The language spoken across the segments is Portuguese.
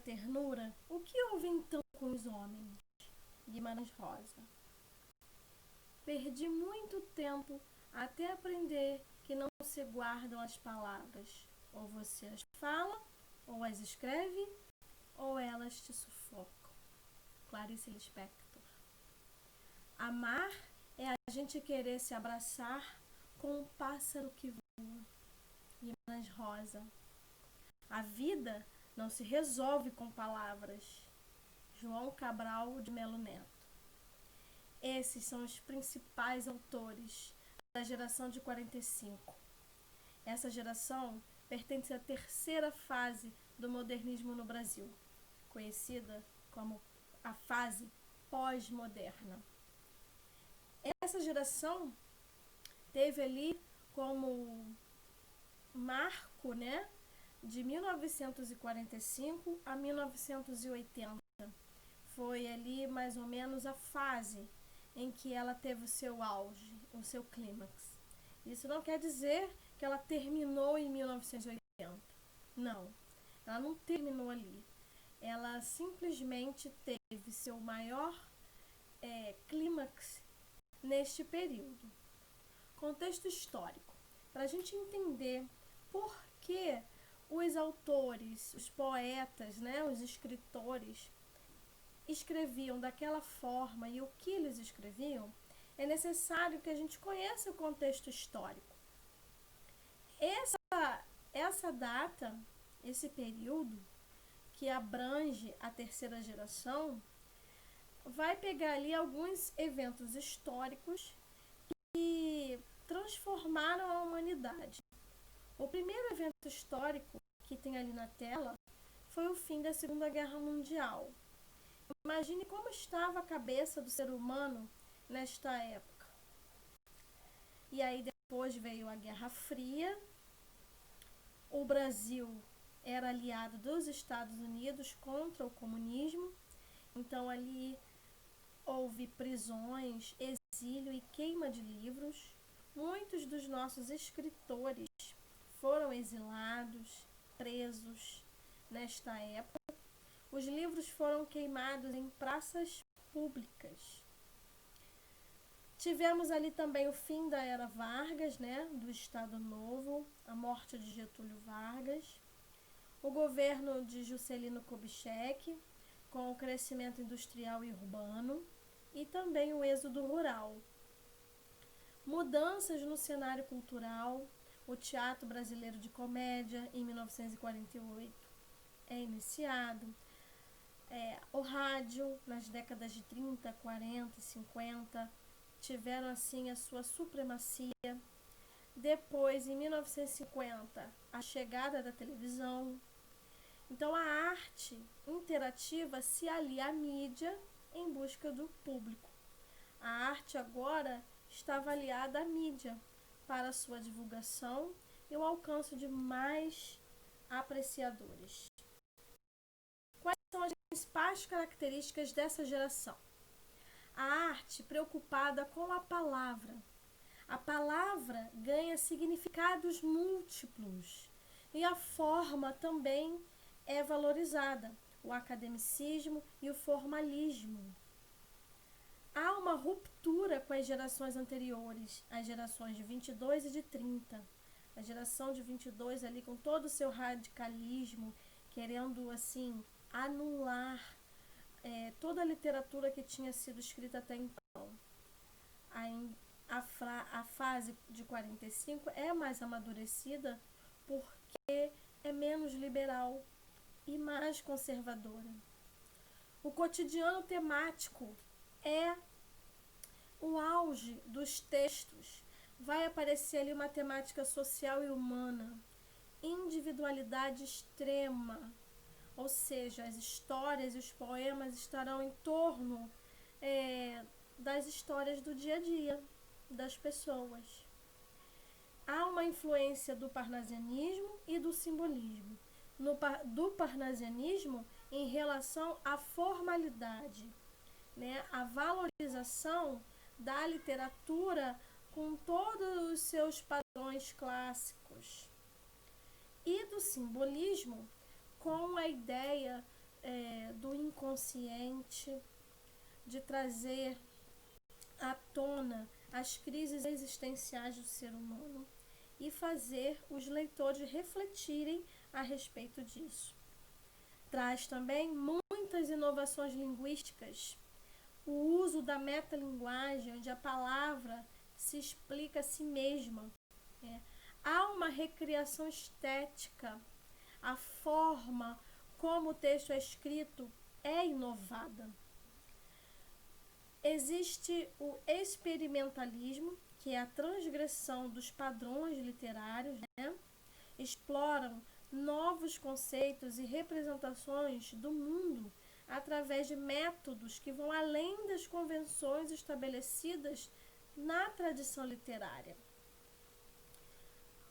ternura, o que houve então com os homens? Guimarães Rosa. Perdi muito tempo até aprender que não se guardam as palavras. Ou você as fala, ou as escreve, ou elas te sufocam. Clarice Lispector. Amar é a gente querer se abraçar com um pássaro que voa. Guimarães Rosa. A vida não se resolve com palavras. João Cabral de Melo Neto. Esses são os principais autores da geração de 45. Essa geração pertence à terceira fase do modernismo no Brasil, conhecida como a fase pós-moderna. Essa geração teve ali como marco, né, de 1945 a 1980. Foi ali mais ou menos a fase em que ela teve o seu auge, o seu clímax. Isso não quer dizer que ela terminou em 1980. Não, ela não terminou ali. Ela simplesmente teve seu maior clímax neste período. Contexto histórico. Para a gente entender por que os autores, os poetas, né, os escritores escreviam daquela forma e o que eles escreviam, é necessário que a gente conheça o contexto histórico. Essa data, esse período que abrange a terceira geração, vai pegar ali alguns eventos históricos que transformaram a humanidade. O primeiro evento histórico que tem ali na tela foi o fim da Segunda Guerra Mundial. Imagine como estava a cabeça do ser humano nesta época. E aí depois veio a Guerra Fria. O Brasil era aliado dos Estados Unidos contra o comunismo. Então ali houve prisões, exílio e queima de livros. Muitos dos nossos escritores foram exilados, presos nesta época. Os livros foram queimados em praças públicas. Tivemos ali também o fim da Era Vargas, né, do Estado Novo, a morte de Getúlio Vargas, o governo de Juscelino Kubitschek, com o crescimento industrial e urbano, e também o êxodo rural. Mudanças no cenário cultural, o Teatro Brasileiro de Comédia, em 1948, é iniciado. O rádio, nas décadas de 30, 40 e 50, tiveram assim a sua supremacia. Depois, em 1950, a chegada da televisão. Então, a arte interativa se alia à mídia em busca do público. A arte agora estava aliada à mídia para a sua divulgação e o alcance de mais apreciadores. Quais são as principais características dessa geração? A arte preocupada com a palavra. A palavra ganha significados múltiplos e a forma também é valorizada, o academicismo e o formalismo. Há uma ruptura com as gerações anteriores, as gerações de 22 e de 30. A geração de 22 ali com todo o seu radicalismo, querendo assim anular toda a literatura que tinha sido escrita até então. A fase de 45 é mais amadurecida porque é menos liberal e mais conservadora. O cotidiano temático é o auge dos textos. Vai aparecer ali uma temática social e humana, individualidade extrema, ou seja, as histórias e os poemas estarão em torno das histórias do dia a dia das pessoas. Há uma influência do parnasianismo e do simbolismo. Do parnasianismo em relação à formalidade, né? A valorização da literatura com todos os seus padrões clássicos. E do simbolismo com a ideia subconsciente, de trazer à tona as crises existenciais do ser humano e fazer os leitores refletirem a respeito disso. Traz também muitas inovações linguísticas, o uso da metalinguagem, onde a palavra se explica a si mesma. Há uma recriação estética, a forma como o texto é escrito é inovada. Existe o experimentalismo, que é a transgressão dos padrões literários, exploram novos conceitos e representações do mundo através de métodos que vão além das convenções estabelecidas na tradição literária.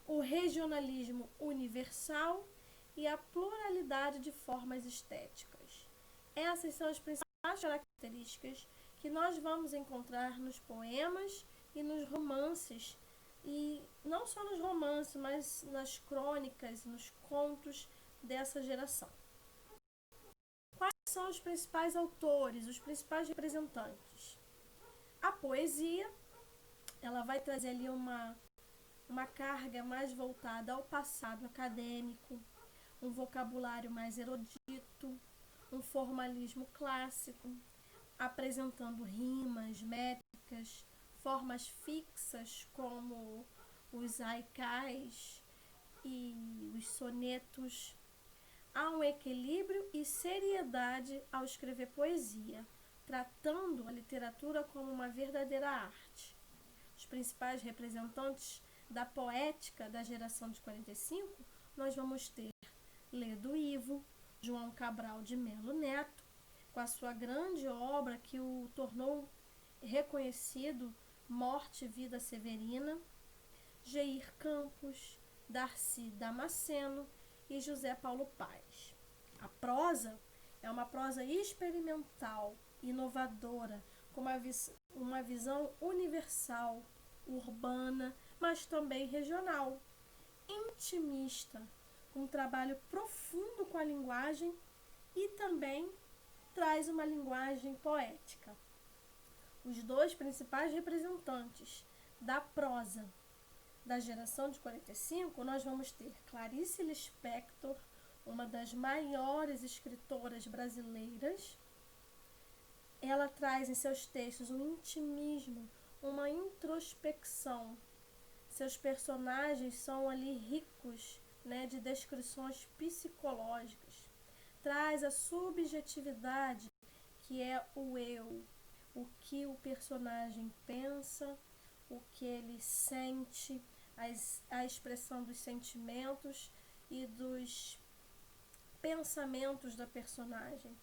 O regionalismo universal e a pluralidade de formas estéticas. Essas são as principais características que nós vamos encontrar nos poemas e nos romances, e não só nos romances, mas nas crônicas e nos contos dessa geração. Quais são os principais autores, os principais representantes? A poesia, ela vai trazer ali uma carga mais voltada ao passado acadêmico, um vocabulário mais erudito, um formalismo clássico, apresentando rimas, métricas, formas fixas como os haikais e os sonetos. Há um equilíbrio e seriedade ao escrever poesia, tratando a literatura como uma verdadeira arte. Os principais representantes da poética da geração de 45, nós vamos ter Ledo Ivo, João Cabral de Melo Neto, com a sua grande obra que o tornou reconhecido, Morte e Vida Severina, Geir Campos, Darcy Damasceno e José Paulo Paes. A prosa é uma prosa experimental, inovadora, com uma visão universal, urbana, mas também regional, intimista, com um trabalho profundo com a linguagem e também traz uma linguagem poética. Os dois principais representantes da prosa da geração de 45, nós vamos ter Clarice Lispector, uma das maiores escritoras brasileiras. Ela traz em seus textos um intimismo, uma introspecção. Seus personagens são ali ricos, de descrições psicológicas. Traz a subjetividade, que é o eu, o que o personagem pensa, o que ele sente, a expressão dos sentimentos e dos pensamentos da personagem.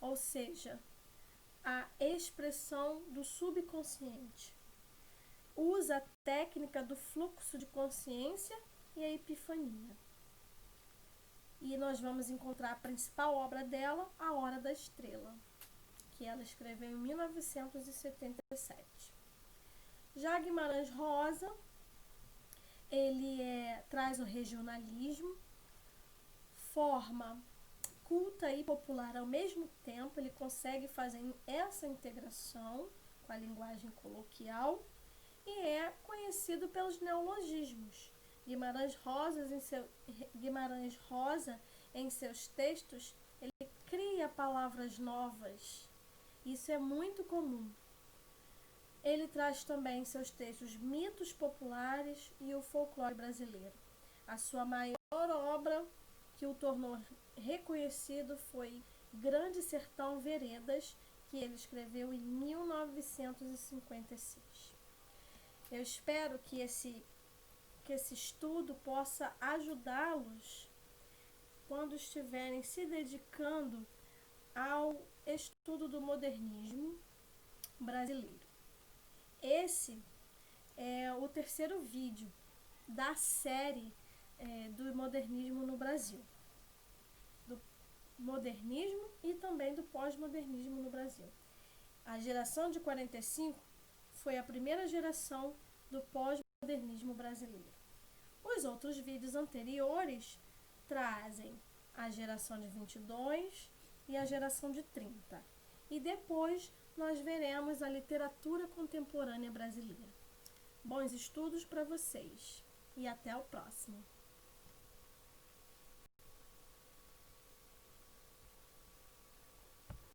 Ou seja, a expressão do subconsciente. Usa a técnica do fluxo de consciência e a epifania. E nós vamos encontrar a principal obra dela, A Hora da Estrela, que ela escreveu em 1977. Já Guimarães Rosa, ele traz o regionalismo, forma culta e popular ao mesmo tempo, ele consegue fazer essa integração com a linguagem coloquial e é conhecido pelos neologismos. Guimarães Rosa, em seus textos, ele cria palavras novas. Isso é muito comum. Ele traz também em seus textos mitos populares e o folclore brasileiro. A sua maior obra, que o tornou reconhecido, foi Grande Sertão Veredas, que ele escreveu em 1956. Eu espero que esse estudo possa ajudá-los quando estiverem se dedicando ao estudo do modernismo brasileiro. Esse é o terceiro vídeo da série do modernismo no Brasil. Do modernismo e também do pós-modernismo no Brasil. A geração de 45 foi a primeira geração do pós-modernismo brasileiro. Os outros vídeos anteriores trazem a geração de 22, e a geração de 30. E depois nós veremos a literatura contemporânea brasileira. Bons estudos para vocês e até o próximo.